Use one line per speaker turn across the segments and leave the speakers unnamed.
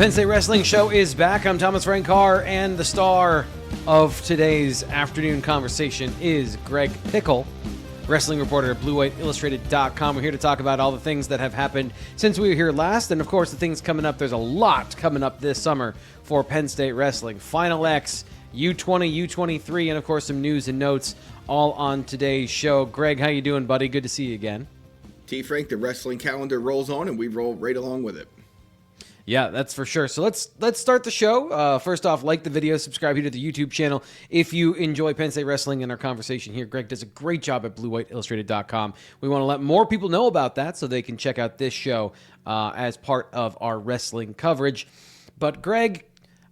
Penn State Wrestling Show is back. I'm Thomas Frank Carr, and the star of today's afternoon conversation is Greg Pickel, wrestling reporter at BlueWhiteIllustrated.com. We're here to talk about all the things that have happened since we were here last, and of course the things coming up. There's a lot coming up this summer for Penn State Wrestling. Final X, U20, U23, and of course some news and notes all on today's show. Greg, how you doing, buddy? Good to see you again.
T. Frank, the wrestling calendar rolls on, and we roll right along with it.
Yeah, that's for sure. So let's start the show. First off, like the video, subscribe here to the YouTube channel if you enjoy Penn State Wrestling and our conversation here. Greg does a great job at BlueWhiteIllustrated.com. We want to let more people know about that so they can check out this show as part of our wrestling coverage. But Greg,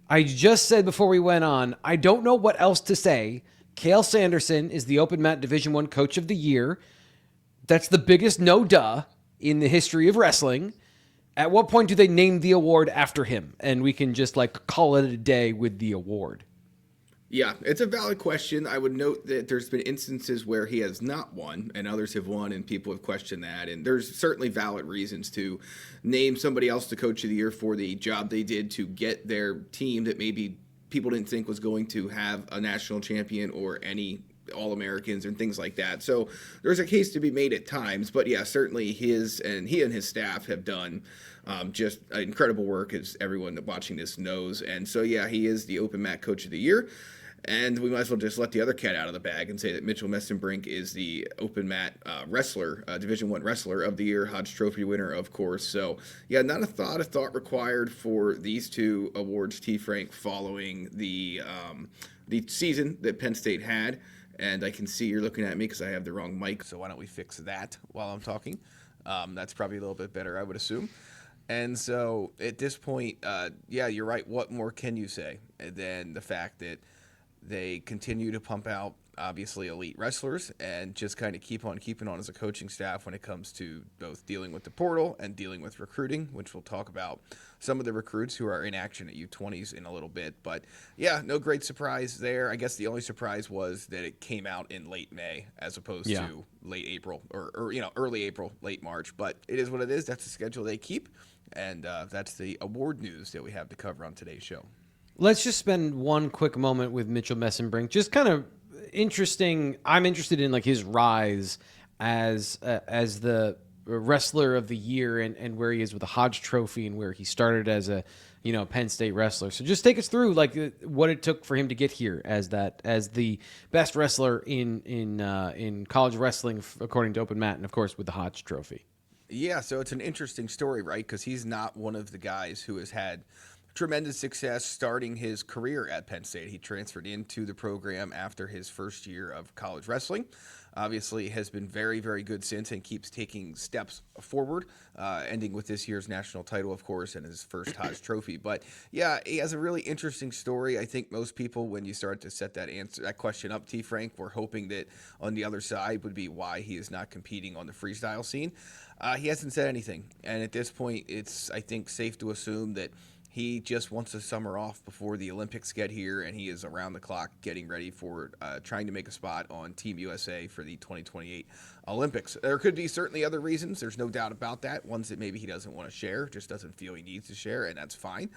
I just said before we went on, I don't know what else to say. Cael Sanderson is the Open Mat Division I Coach of the Year. That's the biggest no-duh in the history of wrestling. At what point do they name the award after him? And we can just call it a day with the award.
Yeah, it's a valid question. I would note that there's been instances where he has not won and others have won and people have questioned that. And there's certainly valid reasons to name somebody else the Coach of the Year for the job they did to get their team that maybe people didn't think was going to have a national champion or any All-Americans and things like that. So there's a case to be made at times, but yeah, certainly he and his staff have done just incredible work, as everyone watching this knows. And so yeah, he is the Open Mat Coach of the Year. And we might as well just let the other cat out of the bag and say that Mitchell Mesenbrink is the Open Mat wrestler, Division I Wrestler of the Year, Hodge Trophy winner, of course. So, yeah, not a thought required for these two awards, T. Frank, following the season that Penn State had. And I can see you're looking at me because I have the wrong mic, so why don't we fix that while I'm talking? That's probably a little bit better, I would assume. And so at this point, yeah, you're right. What more can you say than the fact that they continue to pump out, obviously, elite wrestlers and just kind of keep on keeping on as a coaching staff when it comes to both dealing with the portal and dealing with recruiting, which we'll talk about some of the recruits who are in action at U20s in a little bit. But, yeah, no great surprise there. I guess the only surprise was that it came out in late May as opposed to late April or early April, late March. But it is what it is. That's the schedule they keep, and that's the award news that we have to cover on today's show.
Let's just spend one quick moment with Mitchell Mesenbrink. Just kind of interesting. I'm interested in his rise as the wrestler of the year and where he is with the Hodge Trophy and where he started as a Penn State wrestler. So just take us through what it took for him to get here as the best wrestler in college wrestling according to Open Mat and of course with the Hodge Trophy.
Yeah, so it's an interesting story, right? Because he's not one of the guys who has had tremendous success starting his career at Penn State. He transferred into the program after his first year of college wrestling. Obviously has been very, very good since and keeps taking steps forward, ending with this year's national title, of course, and his first Hodge Trophy. But yeah, he has a really interesting story. I think most people, when you start to set that question up, T. Frank, were hoping that on the other side would be why he is not competing on the freestyle scene. He hasn't said anything. And at this point, it's, I think, safe to assume that he just wants a summer off before the Olympics get here, and he is around the clock getting ready for trying to make a spot on Team USA for the 2028 Olympics. There could be certainly other reasons. There's no doubt about that. Ones that maybe he doesn't want to share, just doesn't feel he needs to share, and that's fine.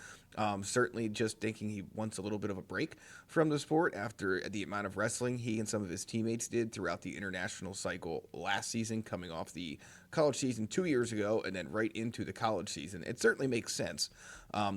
Certainly just thinking he wants a little bit of a break from the sport after the amount of wrestling he and some of his teammates did throughout the international cycle last season, coming off the college season 2 years ago and then right into the college season. It certainly makes sense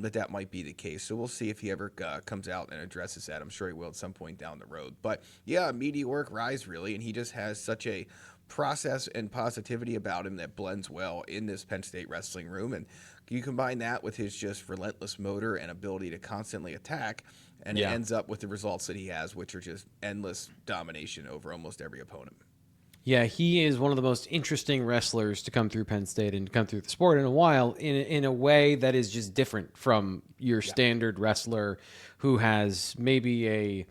that might be the case. So we'll see if he ever comes out and addresses that. I'm sure he will at some point down the road. But yeah, meteoric rise really, and he just has such a process and positivity about him that blends well in this Penn State wrestling room. And you combine that with his just relentless motor and ability to constantly attack, and it ends up with the results that he has, which are just endless domination over almost every opponent.
Yeah, he is one of the most interesting wrestlers to come through Penn State and to come through the sport in a while in a way that is just different from your standard wrestler who has maybe a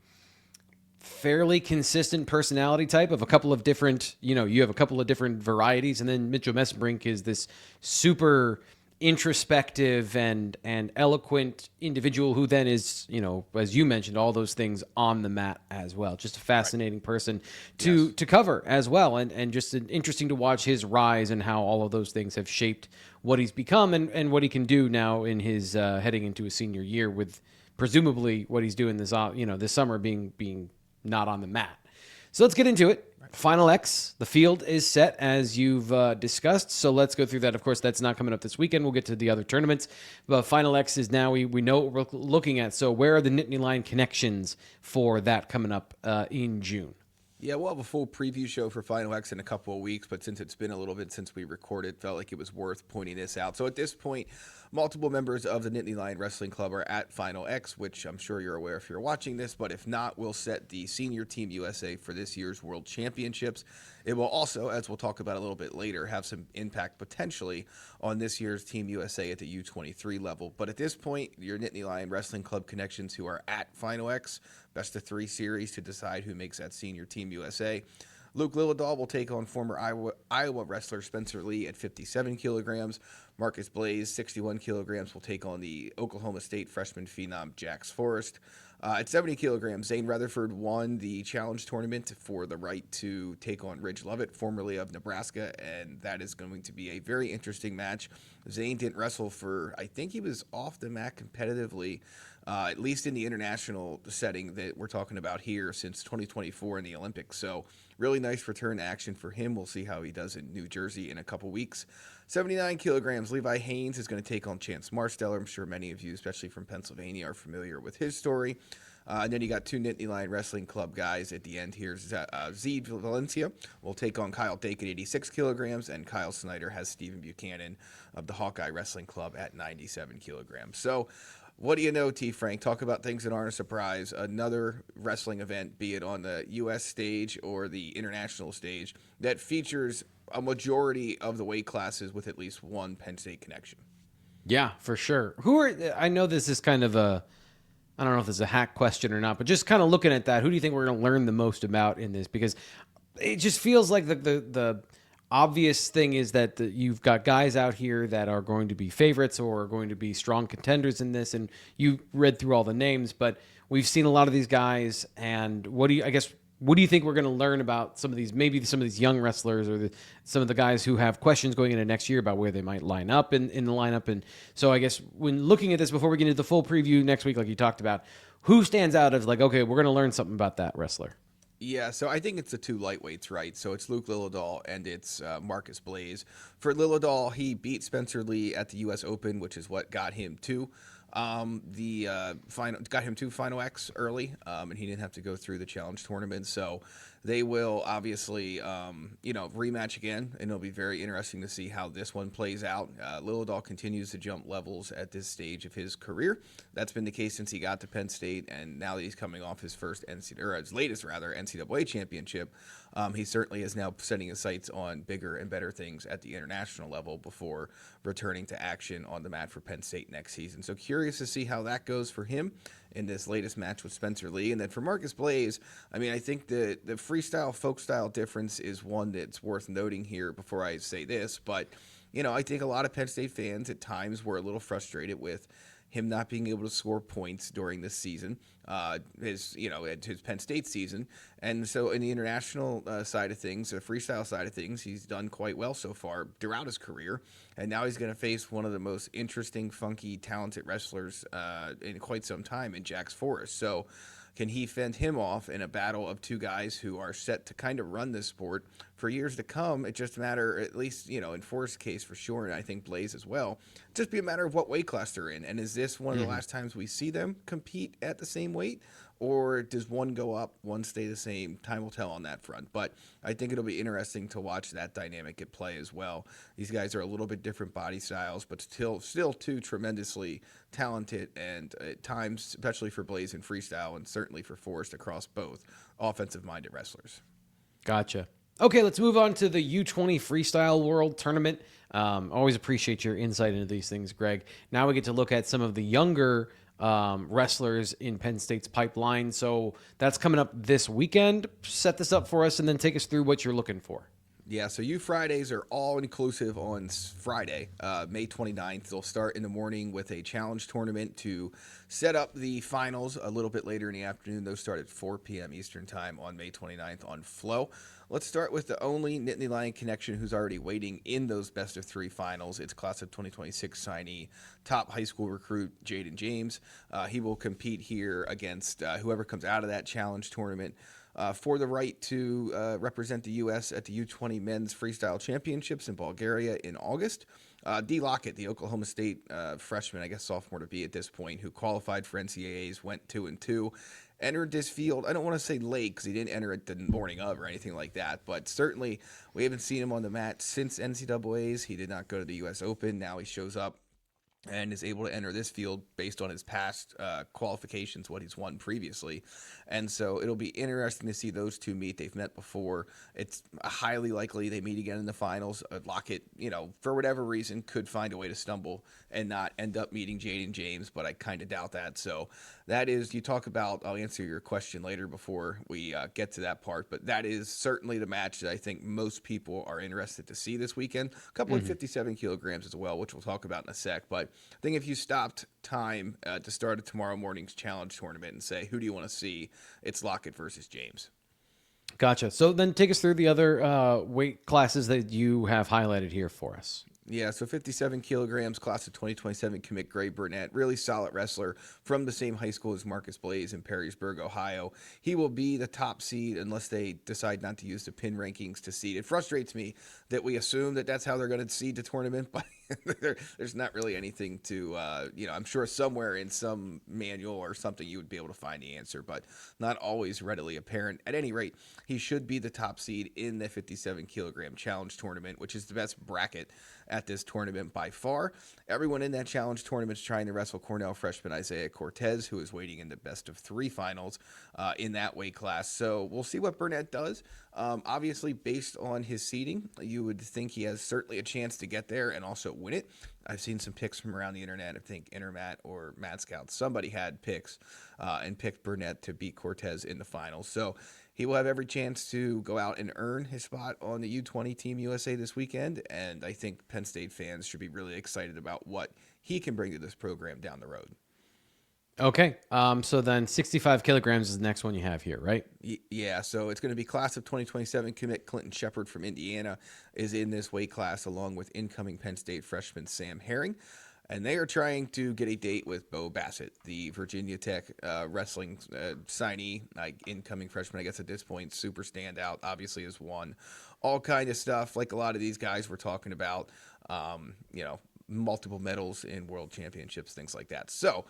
fairly consistent personality type of a couple of different, you have a couple of different varieties, and then Mitchell Mesenbrink is this super introspective and eloquent individual who then is, as you mentioned, all those things on the mat as well. Just a fascinating person to cover as well. And just interesting to watch his rise and how all of those things have shaped what he's become and what he can do now in his heading into his senior year with presumably what he's doing this summer being not on the mat. So let's get into it. Final X, the field is set as you've discussed. So let's go through that. Of course, that's not coming up this weekend. We'll get to the other tournaments. But Final X is now, we know what we're looking at. So where are the Nittany Lion connections for that coming up in June?
Yeah, we'll have a full preview show for Final X in a couple of weeks, but since it's been a little bit since we recorded, felt like it was worth pointing this out. So at this point, multiple members of the Nittany Lion Wrestling Club are at Final X, which I'm sure you're aware if you're watching this, but if not, we'll set the Senior Team USA for this year's World Championships. It will also, as we'll talk about a little bit later, have some impact potentially on this year's Team USA at the U23 level. But at this point, your Nittany Lion Wrestling Club connections who are at Final X, best of 3 series to decide who makes that Senior Team USA. Luke Lillidahl will take on former Iowa wrestler Spencer Lee at 57 kilograms. Marcus Blaze, 61 kilograms, will take on the Oklahoma State freshman phenom Jax Forrest. At 70 kilograms, Zane Rutherford won the challenge tournament for the right to take on Ridge Lovett, formerly of Nebraska, and that is going to be a very interesting match. Zane didn't wrestle for, I think he was off the mat competitively, at least in the international setting that we're talking about here since 2024 in the Olympics. So really nice return to action for him. We'll see how he does in New Jersey in a couple weeks. 79 kilograms, Levi Haynes is going to take on Chance Marsteller. I'm sure many of you, especially from Pennsylvania, are familiar with his story. And then you got 2 Nittany Lion Wrestling Club guys at the end here. Zed Valencia will take on Kyle Dake at 86 kilograms, and Kyle Snyder has Stephen Buchanan of the Hawkeye Wrestling Club at 97 kilograms. So what do you know, T. Frank? Talk about things that aren't a surprise. Another wrestling event, be it on the U.S. stage or the international stage, that features a majority of the weight classes with at least one Penn State connection.
Yeah, for sure. I know this is kind of I don't know if this is a hack question or not, but just kind of looking at that, who do you think we're going to learn the most about in this? Because it just feels like the obvious thing is that you've got guys out here that are going to be favorites or are going to be strong contenders in this, and you read through all the names, but we've seen a lot of these guys, and what do you think we're going to learn about maybe some of these young wrestlers or some of the guys who have questions going into next year about where they might line up in the lineup? And so I guess when looking at this, before we get into the full preview next week, like you talked about, who stands out as like, okay, we're going to learn something about that wrestler?
Yeah, so I think it's the 2 lightweights, right? So it's Luke Lillidahl and it's Marcus Blaze. For Lillidahl, he beat Spencer Lee at the U.S. Open, which is what got him to Final X early, and he didn't have to go through the challenge tournament. So they will obviously, rematch again, and it'll be very interesting to see how this one plays out. Lillidahl continues to jump levels at this stage of his career. That's been the case since he got to Penn State, and now that he's coming off his latest NCAA championship, he certainly is now setting his sights on bigger and better things at the international level before returning to action on the mat for Penn State next season. So curious to see how that goes for him in this latest match with Spencer Lee. And then for Marcus Blaze, I mean, I think the freestyle, folk style difference is one that's worth noting here before I say this. But, I think a lot of Penn State fans at times were a little frustrated with him not being able to score points during this season, his Penn State season. And so in the international side of things, the freestyle side of things, he's done quite well so far throughout his career. And now he's going to face one of the most interesting, funky, talented wrestlers in quite some time in Jax Forrest. So can he fend him off in a battle of 2 guys who are set to kind of run this sport for years to come? It just matter, at least, in Forrest's case for sure, and I think Blaze as well, just be a matter of what weight class they're in. And is this one of the last times we see them compete at the same weight? Or does one go up, one stay the same? Time will tell on that front. But I think it'll be interesting to watch that dynamic at play as well. These guys are a little bit different body styles, but still 2 tremendously talented, and at times, especially for Blaze and freestyle, and certainly for Forrest across both, offensive-minded wrestlers.
Gotcha. Okay, let's move on to the U20 Freestyle World Tournament. Always appreciate your insight into these things, Greg. Now we get to look at some of the younger wrestlers in Penn State's pipeline. So that's coming up this weekend. Set this up for us and then take us through what you're looking for.
Yeah, so U Fridays are all inclusive on Friday, May 29th. They'll start in the morning with a challenge tournament to set up the finals a little bit later in the afternoon. Those start at 4 p.m. Eastern Time on May 29th on Flow. Let's start with the only Nittany Lion connection who's already waiting in those best of 3 finals. It's class of 2026 signee, top high school recruit Jaden James. He will compete here against whoever comes out of that challenge tournament. For the right to represent the U.S. at the U20 Men's Freestyle Championships in Bulgaria in August. D. Lockett, the Oklahoma State freshman, I guess sophomore to be at this point, who qualified for NCAAs, went 2-2, entered this field. I don't want to say late because he didn't enter it the morning of or anything like that, but certainly we haven't seen him on the mat since NCAAs. He did not go to the U.S. Open. Now he shows up and is able to enter this field based on his past qualifications, what he's won previously. And so it'll be interesting to see those two meet. They've met before. It's highly likely they meet again in the finals. Lockett, for whatever reason, could find a way to stumble and not end up meeting Jaden James, but I kind of doubt that. So that is, you talk about, I'll answer your question later before we get to that part, but that is certainly the match that I think most people are interested to see this weekend. A couple of 57 kilograms as well, which we'll talk about in a sec, but I think if you stopped time to start a tomorrow morning's challenge tournament and say, who do you want to see? It's Lockett versus James.
Gotcha. So then take us through the other weight classes that you have highlighted here for us.
Yeah, so 57 kilograms, class of 2027 commit Gray Burnett, really solid wrestler from the same high school as Marcus Blaze in Perrysburg, Ohio. He will be the top seed unless they decide not to use the pin rankings to seed. It frustrates me that we assume that that's how they're going to seed the tournament, but there's not really anything to, I'm sure somewhere in some manual or something you would be able to find the answer, but not always readily apparent. At any rate, he should be the top seed in the 57 kilogram challenge tournament, which is the best bracket at this tournament by far. Everyone in that challenge tournament is trying to wrestle Cornell freshman Isaiah Cortez, who is waiting in the best of 3 finals in that weight class. So we'll see what Burnett does. Obviously, based on his seeding, you would think he has certainly a chance to get there and also win it. I've seen some picks from around the internet. I think Intermat or Mad Scout, somebody had picks and picked Burnett to beat Cortez in the finals. So he will have every chance to go out and earn his spot on the U20 Team USA this weekend, and I think Penn State fans should be really excited about what he can bring to this program down the road.
Okay, so then 65 kilograms is the next one you have here, right?
Yeah, so it's going to be class of 2027 commit Clinton Shepard from Indiana is in this weight class along with incoming Penn State freshman Sam Herring. And they are trying to get a date with Bo Bassett, the Virginia Tech wrestling signee, incoming freshman, I guess at this point, super standout, obviously has won all kind of stuff like a lot of these guys we're talking about, multiple medals in world championships, things like that. So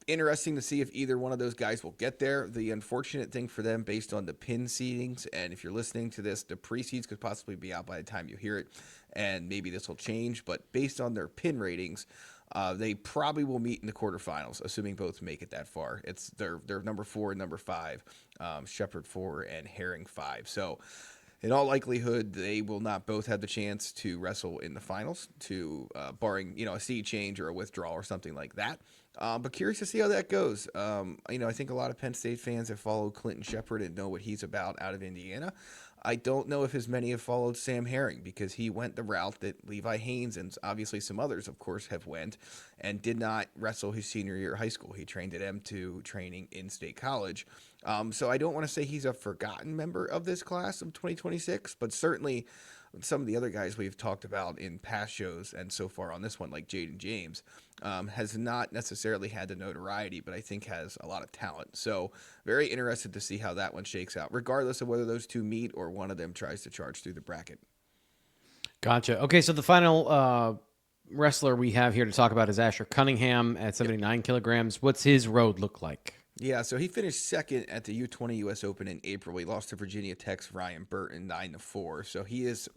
interesting to see if either one of those guys will get there. The unfortunate thing for them based on the pin seedings, and if you're listening to this, the pre-seeds could possibly be out by the time you hear it, and maybe this will change, but based on their pin ratings, they probably will meet in the quarterfinals, assuming both make it that far. It's their number 4 and number 5, Shepard 4 and Herring 5. So in all likelihood, they will not both have the chance to wrestle in the finals, barring a seed change or a withdrawal or something like that. But curious to see how that goes. I think a lot of Penn State fans have followed Clinton Shepard and know what he's about out of Indiana. I don't know if as many have followed Sam Herring because he went the route that Levi Haynes and obviously some others, of course, have went and did not wrestle his senior year of high school. He trained at M2 training in State College. So I don't want to say he's a forgotten member of this class of 2026, but certainly some of the other guys we've talked about in past shows and so far on this one, like Jaden James, has not necessarily had the notoriety, but I think has a lot of talent. So very interested to see how that one shakes out, regardless of whether those two meet or one of them tries to charge through the bracket.
Gotcha. Okay, so the final wrestler we have here to talk about is Asher Cunningham at 79 kilograms. What's his road look like?
Yeah, so he finished second at the U20 US Open in April. He lost to Virginia Tech's Ryan Burton 9-4. So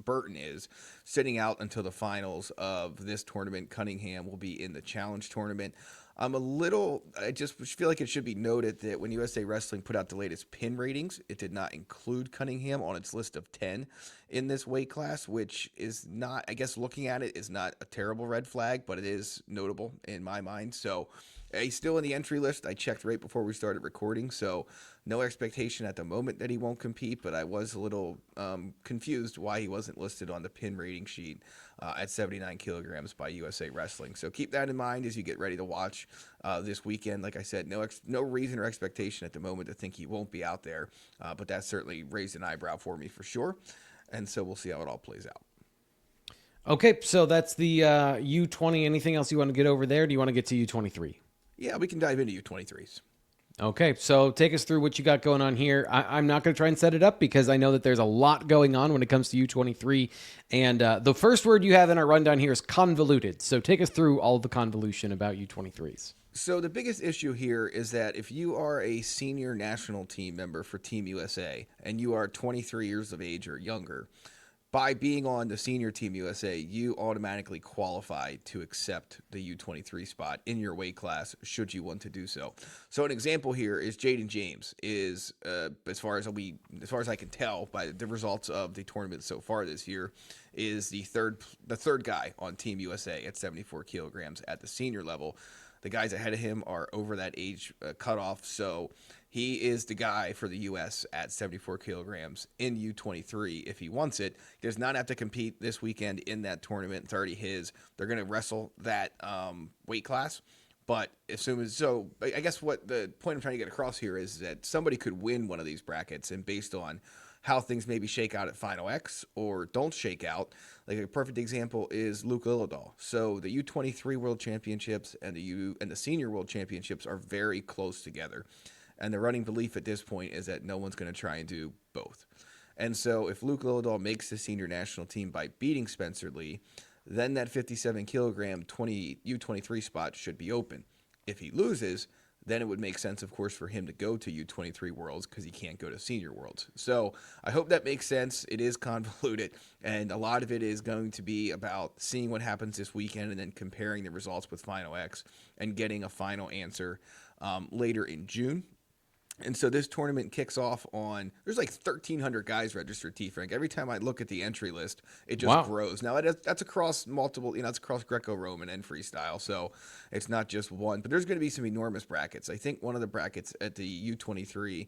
Burton is sitting out until the finals of this tournament. Cunningham will be in the challenge tournament. I just feel like it should be noted that when USA Wrestling put out the latest pin ratings, it did not include Cunningham on its list of 10 in this weight class, which is not, I guess looking at it, is not a terrible red flag, but it is notable in my mind. So he's still in the entry list. I checked right before we started recording, so no expectation at the moment that he won't compete, but I was a little confused why he wasn't listed on the pin rating sheet at 79 kilograms by USA Wrestling. So keep that in mind as you get ready to watch this weekend. Like I said, no reason or expectation at the moment to think he won't be out there, but that certainly raised an eyebrow for me for sure. And so we'll see how it all plays out.
Okay, so that's the U20. Anything else you want to get over there? Do you want to get to U23?
Yeah, we can dive into U23s.
Okay, so take us through what you got going on here. I'm not going to try and set it up because I know that there's a lot going on when it comes to U23. And the first word you have in our rundown here is convoluted. So take us through all the convolution about U23s.
So the biggest issue here is that if you are a senior national team member for Team USA and you are 23 years of age or younger, by being on the senior Team USA, you automatically qualify to accept the U23 spot in your weight class should you want to do so. So an example here is Jaden James is, as far as I can tell by the results of the tournament so far this year, is the third guy on Team USA at 74 kilograms at the senior level. The guys ahead of him are over that age cutoff, so he is the guy for the U.S. at 74 kilograms in U23 if he wants it. He does not have to compete this weekend in that tournament. It's already his. They're going to wrestle that weight class. But I guess what the point I'm trying to get across here is that somebody could win one of these brackets, and based on how things maybe shake out at Final X or don't shake out. Like a perfect example is Luke Lillidahl. So the U23 World Championships and the Senior World Championships are very close together. And the running belief at this point is that no one's going to try and do both. And so if Luke Lillidahl makes the senior national team by beating Spencer Lee, then that 57 kilogram U23 spot should be open. If he loses, then it would make sense, of course, for him to go to U23 Worlds because he can't go to Senior Worlds. So I hope that makes sense. It is convoluted, and a lot of it is going to be about seeing what happens this weekend and then comparing the results with Final X and getting a final answer later in June. And so this tournament kicks off there's like 1,300 guys registered, T-Frank. Every time I look at the entry list, it just grows. Now, that's across multiple, it's across Greco-Roman and freestyle, so it's not just one. But there's going to be some enormous brackets. I think one of the brackets at the U23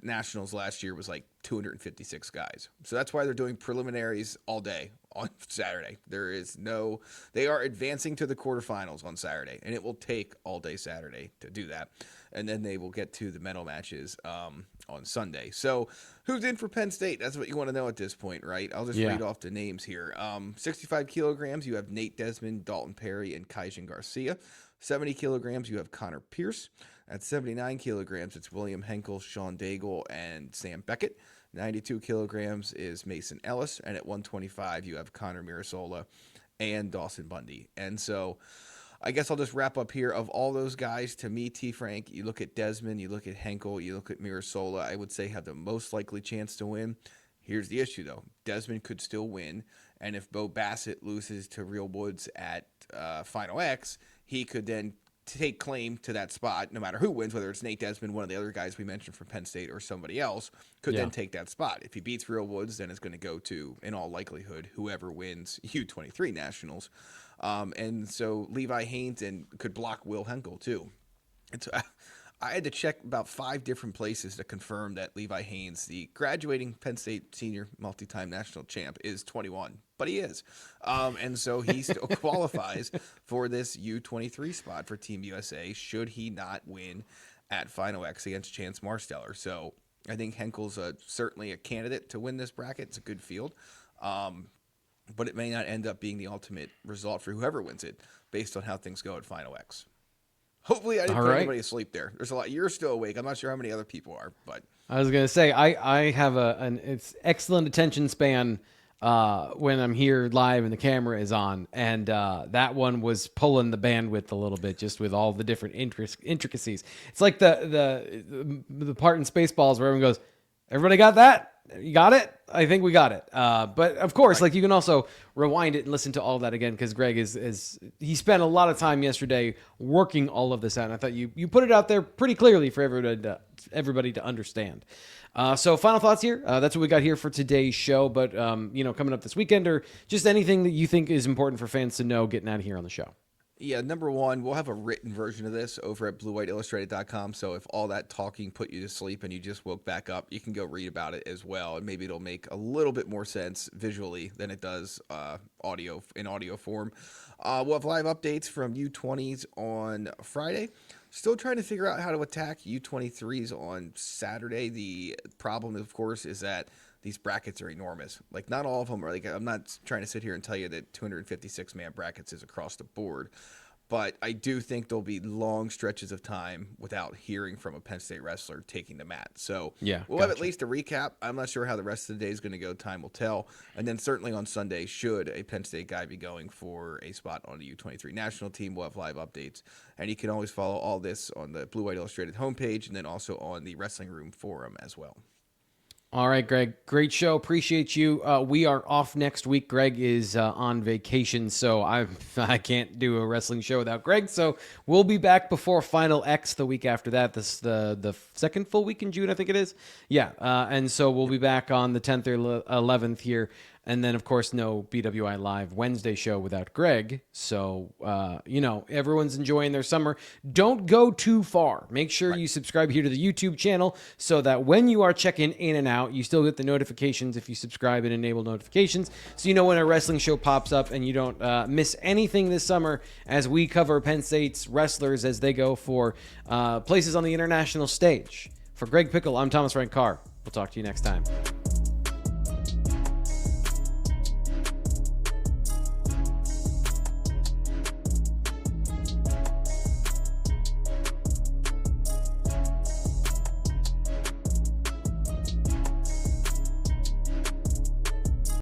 Nationals last year was like 256 guys. So that's why they're doing preliminaries all day on Saturday. They are advancing to the quarterfinals on Saturday, and it will take all day Saturday to do that. And then they will get to the medal matches on Sunday. So who's in for Penn State? That's what you want to know at this point, right? I'll just read off the names here. 65 kilograms, you have Nate Desmond, Dalton Perry, and Kaijin Garcia. 70 kilograms, you have Connor Pierce. At 79 kilograms, it's William Henkel, Sean Daigle, and Sam Beckett. 92 kilograms is Mason Ellis. And at 125, you have Connor Mirasola and Dawson Bundy. And so I guess I'll just wrap up here. Of all those guys, to me, T-Frank, you look at Desmond, you look at Henkel, you look at Mirasola, I would say have the most likely chance to win. Here's the issue, though. Desmond could still win. And if Bo Bassett loses to Real Woods at Final X, he could then take claim to that spot, no matter who wins, whether it's Nate Desmond, one of the other guys we mentioned from Penn State, or somebody else, could then take that spot. If he beats Real Woods, then it's going to go to, in all likelihood, whoever wins U23 Nationals. And so Levi Haynes could block Will Henkel, too. I had to check about 5 different places to confirm that Levi Haynes, the graduating Penn State senior multi-time national champ, is 21. But he is. And so he still qualifies for this U23 spot for Team USA should he not win at Final X against Chance Marsteller. So I think Henkel's certainly a candidate to win this bracket. It's a good field. But it may not end up being the ultimate result for whoever wins it based on how things go at Final X. Hopefully I didn't put anybody asleep there. There's a lot. You're still awake. I'm not sure how many other people are, but
I was going to say, I have it's excellent attention span when I'm here live and the camera is on. And that one was pulling the bandwidth a little bit just with all the different intricacies. It's like the part in Spaceballs where everyone goes, everybody got that? You got it? I think we got it. But of course, like you can also rewind it and listen to all of that again because Greg he spent a lot of time yesterday working all of this out. And I thought you put it out there pretty clearly for everybody to understand. So final thoughts here. That's what we got here for today's show. But coming up this weekend or just anything that you think is important for fans to know getting out of here on the show.
Yeah, number one, we'll have a written version of this over at bluewhiteillustrated.com. So if all that talking put you to sleep and you just woke back up, you can go read about it as well. And maybe it'll make a little bit more sense visually than it does audio form. We'll have live updates from U20s on Friday. Still trying to figure out how to attack U23s on Saturday. The problem, of course, is that these brackets are enormous. Like, not all of them are like, I'm not trying to sit here and tell you that 256-man brackets is across the board, but I do think there'll be long stretches of time without hearing from a Penn State wrestler taking the mat. So we'll have at least a recap. I'm not sure how the rest of the day is going to go. Time will tell. And then certainly on Sunday, should a Penn State guy be going for a spot on the U23 national team, we'll have live updates. And you can always follow all this on the Blue White Illustrated homepage and then also on the Wrestling Room forum as well.
All right, Greg. Great show. Appreciate you. We are off next week. Greg is on vacation, so I can't do a wrestling show without Greg. So we'll be back before Final X the week after that. This the second full week in June, I think it is. Yeah, and so we'll be back on the 10th or 11th here. And then, of course, no BWI Live Wednesday show without Greg. So, everyone's enjoying their summer. Don't go too far. Make sure you subscribe here to the YouTube channel so that when you are checking in and out, you still get the notifications if you subscribe and enable notifications. So you know when a wrestling show pops up and you don't miss anything this summer as we cover Penn State's wrestlers as they go for places on the international stage. For Greg Pickel, I'm Thomas Frank Carr. We'll talk to you next time.